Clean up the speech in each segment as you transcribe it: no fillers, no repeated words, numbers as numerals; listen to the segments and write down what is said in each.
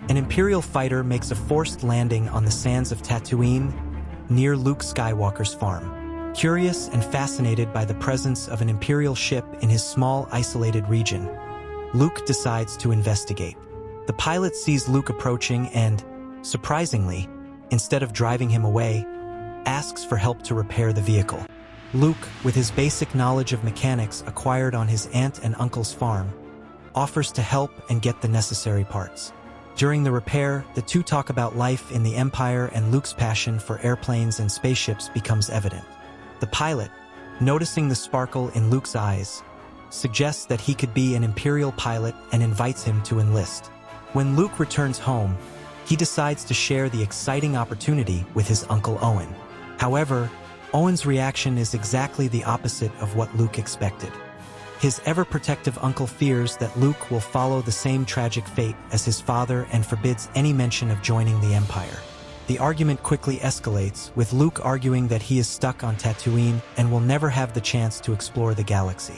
An Imperial fighter makes a forced landing on the sands of Tatooine, near Luke Skywalker's farm. Curious and fascinated by the presence of an Imperial ship in his small, isolated region, Luke decides to investigate. The pilot sees Luke approaching and, surprisingly, instead of driving him away, asks for help to repair the vehicle. Luke, with his basic knowledge of mechanics acquired on his aunt and uncle's farm, offers to help and get the necessary parts. During the repair, the two talk about life in the Empire, and Luke's passion for airplanes and spaceships becomes evident. The pilot, noticing the sparkle in Luke's eyes, suggests that he could be an Imperial pilot and invites him to enlist. When Luke returns home, he decides to share the exciting opportunity with his uncle Owen. However, Owen's reaction is exactly the opposite of what Luke expected. His ever-protective uncle fears that Luke will follow the same tragic fate as his father and forbids any mention of joining the Empire. The argument quickly escalates, with Luke arguing that he is stuck on Tatooine and will never have the chance to explore the galaxy.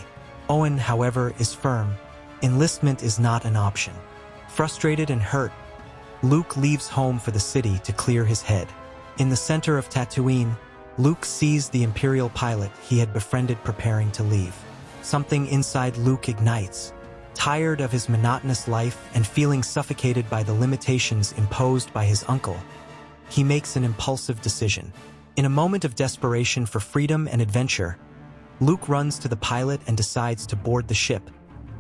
Owen, however, is firm. Enlistment is not an option. Frustrated and hurt, Luke leaves home for the city to clear his head. In the center of Tatooine, Luke sees the Imperial pilot he had befriended preparing to leave. Something inside Luke ignites. Tired of his monotonous life and feeling suffocated by the limitations imposed by his uncle, he makes an impulsive decision. In a moment of desperation for freedom and adventure, Luke runs to the pilot and decides to board the ship,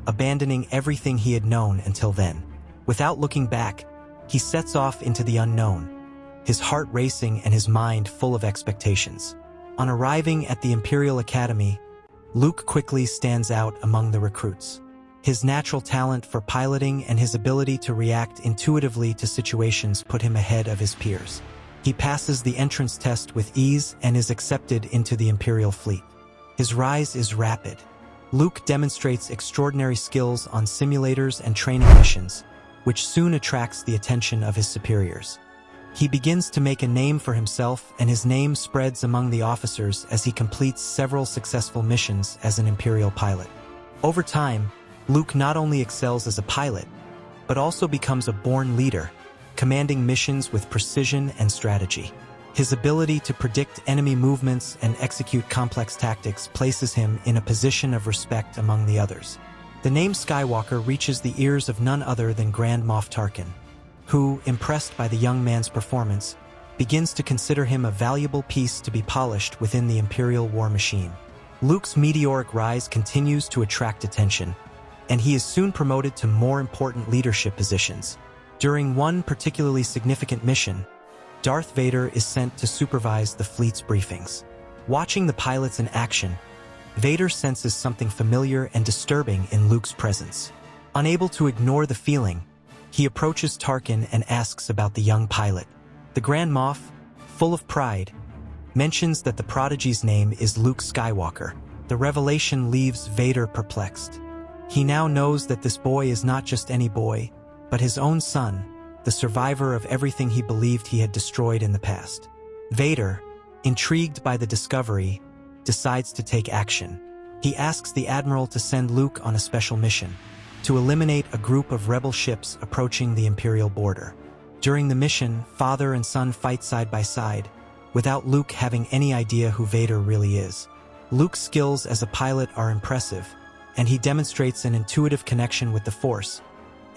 abandoning everything he had known until then. Without looking back, he sets off into the unknown, his heart racing and his mind full of expectations. On arriving at the Imperial Academy, Luke quickly stands out among the recruits. His natural talent for piloting and his ability to react intuitively to situations put him ahead of his peers. He passes the entrance test with ease and is accepted into the Imperial fleet. His rise is rapid. Luke demonstrates extraordinary skills on simulators and training missions, which soon attracts the attention of his superiors. He begins to make a name for himself, and his name spreads among the officers as he completes several successful missions as an Imperial pilot. Over time, Luke not only excels as a pilot, but also becomes a born leader, commanding missions with precision and strategy. His ability to predict enemy movements and execute complex tactics places him in a position of respect among the others. The name Skywalker reaches the ears of none other than Grand Moff Tarkin, who, impressed by the young man's performance, begins to consider him a valuable piece to be polished within the Imperial war machine. Luke's meteoric rise continues to attract attention, and he is soon promoted to more important leadership positions. During one particularly significant mission, Darth Vader is sent to supervise the fleet's briefings. Watching the pilots in action, Vader senses something familiar and disturbing in Luke's presence. Unable to ignore the feeling, he approaches Tarkin and asks about the young pilot. The Grand Moff, full of pride, mentions that the prodigy's name is Luke Skywalker. The revelation leaves Vader perplexed. He now knows that this boy is not just any boy, but his own son, the survivor of everything he believed he had destroyed in the past. Vader, intrigued by the discovery, decides to take action. He asks the Admiral to send Luke on a special mission, to eliminate a group of rebel ships approaching the Imperial border. During the mission, father and son fight side by side, without Luke having any idea who Vader really is. Luke's skills as a pilot are impressive, and he demonstrates an intuitive connection with the Force,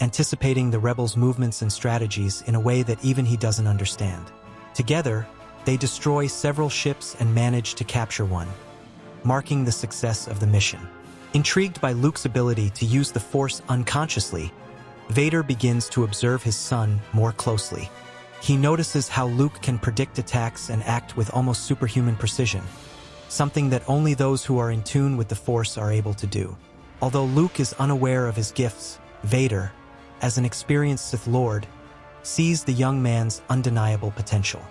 anticipating the rebels' movements and strategies in a way that even he doesn't understand. Together, they destroy several ships and manage to capture one, marking the success of the mission. Intrigued by Luke's ability to use the Force unconsciously, Vader begins to observe his son more closely. He notices how Luke can predict attacks and act with almost superhuman precision, something that only those who are in tune with the Force are able to do. Although Luke is unaware of his gifts, Vader, as an experienced Sith Lord, sees the young man's undeniable potential.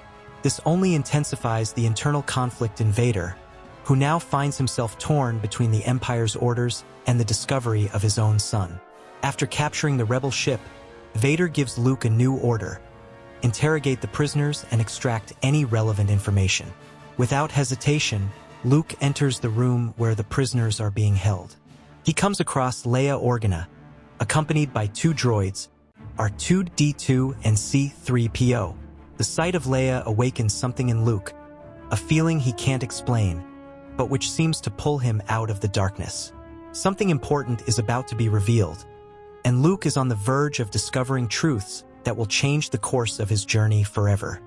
This only intensifies the internal conflict in Vader, who now finds himself torn between the Empire's orders and the discovery of his own son. After capturing the rebel ship, Vader gives Luke a new order: interrogate the prisoners and extract any relevant information. Without hesitation, Luke enters the room where the prisoners are being held. He comes across Leia Organa, accompanied by two droids, R2-D2 and C-3PO. The sight of Leia awakens something in Luke, a feeling he can't explain, but which seems to pull him out of the darkness. Something important is about to be revealed, and Luke is on the verge of discovering truths that will change the course of his journey forever.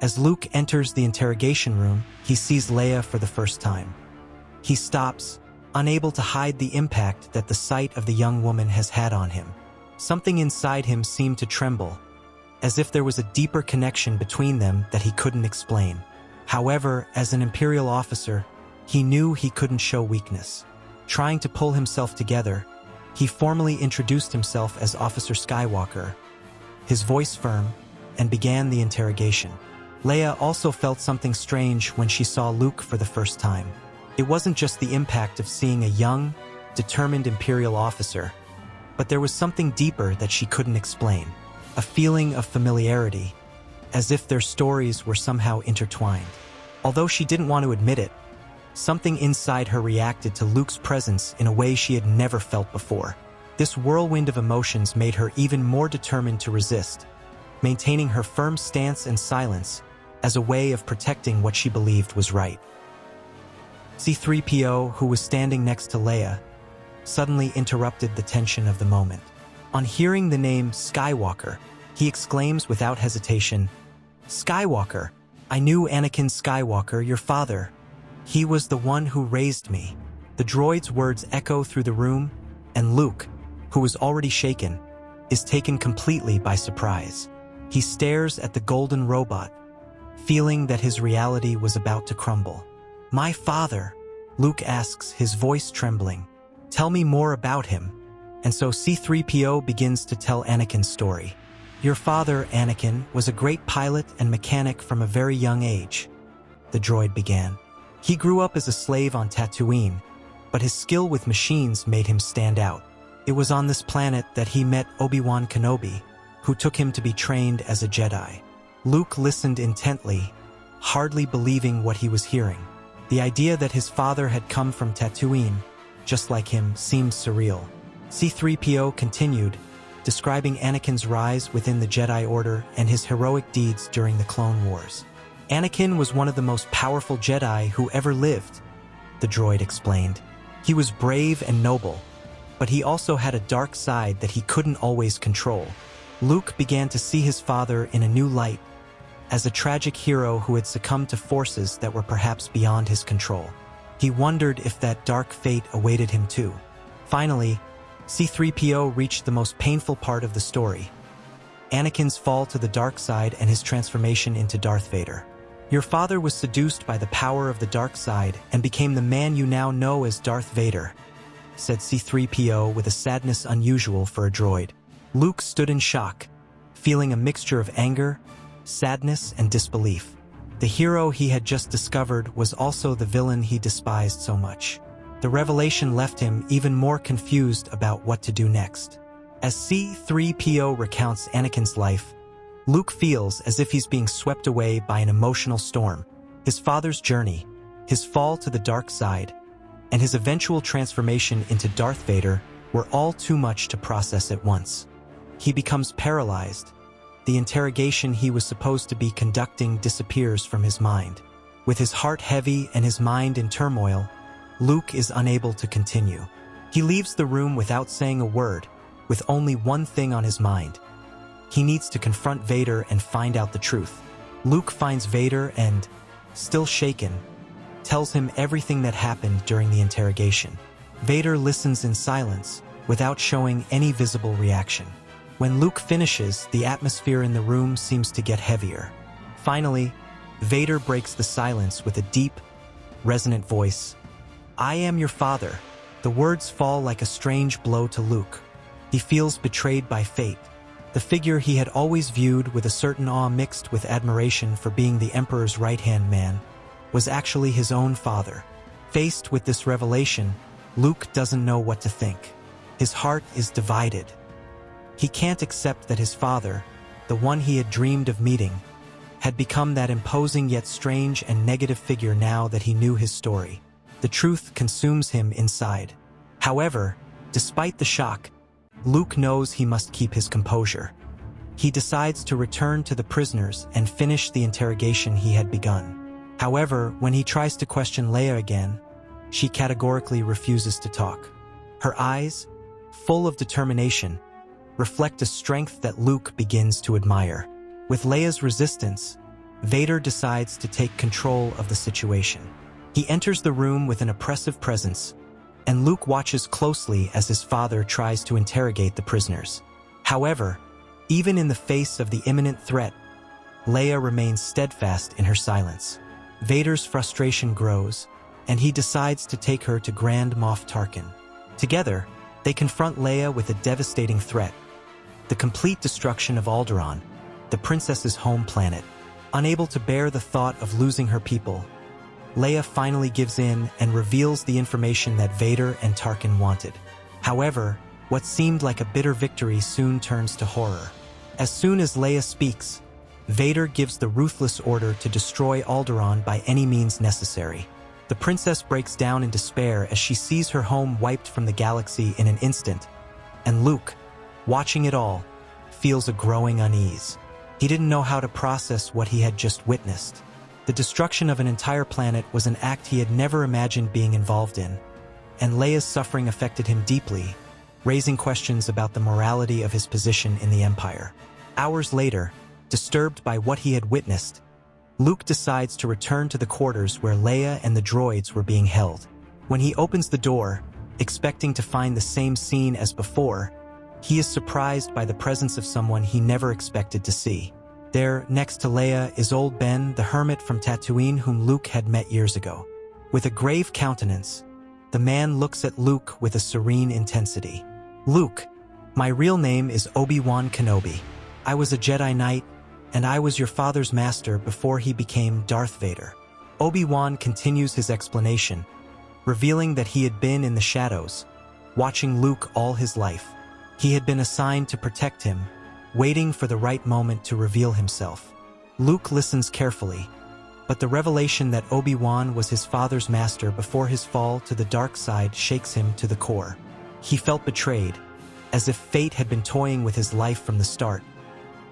As Luke enters the interrogation room, he sees Leia for the first time. He stops, unable to hide the impact that the sight of the young woman has had on him. Something inside him seemed to tremble, as if there was a deeper connection between them that he couldn't explain. However, as an Imperial officer, he knew he couldn't show weakness. Trying to pull himself together, he formally introduced himself as Officer Skywalker, his voice firm, and began the interrogation. Leia also felt something strange when she saw Luke for the first time. It wasn't just the impact of seeing a young, determined Imperial officer, but there was something deeper that she couldn't explain. A feeling of familiarity, as if their stories were somehow intertwined. Although she didn't want to admit it, something inside her reacted to Luke's presence in a way she had never felt before. This whirlwind of emotions made her even more determined to resist, maintaining her firm stance and silence as a way of protecting what she believed was right. C-3PO, who was standing next to Leia, suddenly interrupted the tension of the moment. On hearing the name Skywalker, he exclaims without hesitation, "Skywalker! I knew Anakin Skywalker, your father. He was the one who raised me." The droid's words echo through the room, and Luke, who was already shaken, is taken completely by surprise. He stares at the golden robot, feeling that his reality was about to crumble. "My father," Luke asks, his voice trembling. "Tell me more about him." And so C-3PO begins to tell Anakin's story. "Your father, Anakin, was a great pilot and mechanic from a very young age," the droid began. "He grew up as a slave on Tatooine, but his skill with machines made him stand out. It was on this planet that he met Obi-Wan Kenobi, who took him to be trained as a Jedi." Luke listened intently, hardly believing what he was hearing. The idea that his father had come from Tatooine, just like him, seemed surreal. C-3PO continued, describing Anakin's rise within the Jedi Order and his heroic deeds during the Clone Wars. "Anakin was one of the most powerful Jedi who ever lived," the droid explained. "He was brave and noble, but he also had a dark side that he couldn't always control." Luke began to see his father in a new light, as a tragic hero who had succumbed to forces that were perhaps beyond his control. He wondered if that dark fate awaited him too. Finally, C-3PO reached the most painful part of the story: Anakin's fall to the dark side and his transformation into Darth Vader. "Your father was seduced by the power of the dark side and became the man you now know as Darth Vader," said C-3PO with a sadness unusual for a droid. Luke stood in shock, feeling a mixture of anger, sadness, and disbelief. The hero he had just discovered was also the villain he despised so much. The revelation left him even more confused about what to do next. As C-3PO recounts Anakin's life, Luke feels as if he's being swept away by an emotional storm. His father's journey, his fall to the dark side, and his eventual transformation into Darth Vader were all too much to process at once. He becomes paralyzed. The interrogation he was supposed to be conducting disappears from his mind. With his heart heavy and his mind in turmoil, Luke is unable to continue. He leaves the room without saying a word, with only one thing on his mind. He needs to confront Vader and find out the truth. Luke finds Vader and, still shaken, tells him everything that happened during the interrogation. Vader listens in silence, without showing any visible reaction. When Luke finishes, the atmosphere in the room seems to get heavier. Finally, Vader breaks the silence with a deep, resonant voice. "I am your father." The words fall like a strange blow to Luke. He feels betrayed by fate. The figure he had always viewed with a certain awe mixed with admiration for being the Emperor's right-hand man was actually his own father. Faced with this revelation, Luke doesn't know what to think. His heart is divided. He can't accept that his father, the one he had dreamed of meeting, had become that imposing yet strange and negative figure now that he knew his story. The truth consumes him inside. However, despite the shock, Luke knows he must keep his composure. He decides to return to the prisoners and finish the interrogation he had begun. However, when he tries to question Leia again, she categorically refuses to talk. Her eyes, full of determination, reflect a strength that Luke begins to admire. With Leia's resistance, Vader decides to take control of the situation. He enters the room with an oppressive presence, and Luke watches closely as his father tries to interrogate the prisoners. However, even in the face of the imminent threat, Leia remains steadfast in her silence. Vader's frustration grows, and he decides to take her to Grand Moff Tarkin. Together, they confront Leia with a devastating threat: the complete destruction of Alderaan, the princess's home planet. Unable to bear the thought of losing her people, Leia finally gives in and reveals the information that Vader and Tarkin wanted. However, what seemed like a bitter victory soon turns to horror. As soon as Leia speaks, Vader gives the ruthless order to destroy Alderaan by any means necessary. The princess breaks down in despair as she sees her home wiped from the galaxy in an instant, and Luke, watching it all, feels a growing unease. He didn't know how to process what he had just witnessed. The destruction of an entire planet was an act he had never imagined being involved in, and Leia's suffering affected him deeply, raising questions about the morality of his position in the Empire. Hours later, disturbed by what he had witnessed, Luke decides to return to the quarters where Leia and the droids were being held. When he opens the door, expecting to find the same scene as before, he is surprised by the presence of someone he never expected to see. There, next to Leia, is old Ben, the hermit from Tatooine whom Luke had met years ago. With a grave countenance, the man looks at Luke with a serene intensity. "Luke, my real name is Obi-Wan Kenobi. I was a Jedi Knight, and I was your father's master before he became Darth Vader." Obi-Wan continues his explanation, revealing that he had been in the shadows, watching Luke all his life. He had been assigned to protect him, waiting for the right moment to reveal himself. Luke listens carefully, but the revelation that Obi-Wan was his father's master before his fall to the dark side shakes him to the core. He felt betrayed, as if fate had been toying with his life from the start,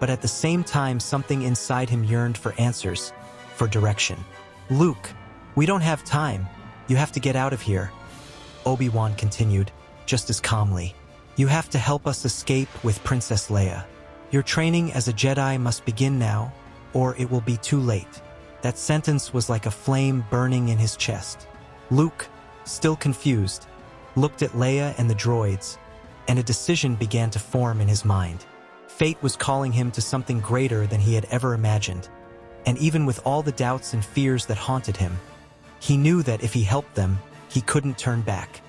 but at the same time something inside him yearned for answers, for direction. "Luke, we don't have time. You have to get out of here," Obi-Wan continued, just as calmly. "You have to help us escape with Princess Leia. Your training as a Jedi must begin now, or it will be too late." That sentence was like a flame burning in his chest. Luke, still confused, looked at Leia and the droids, and a decision began to form in his mind. Fate was calling him to something greater than he had ever imagined, and even with all the doubts and fears that haunted him, he knew that if he helped them, he couldn't turn back.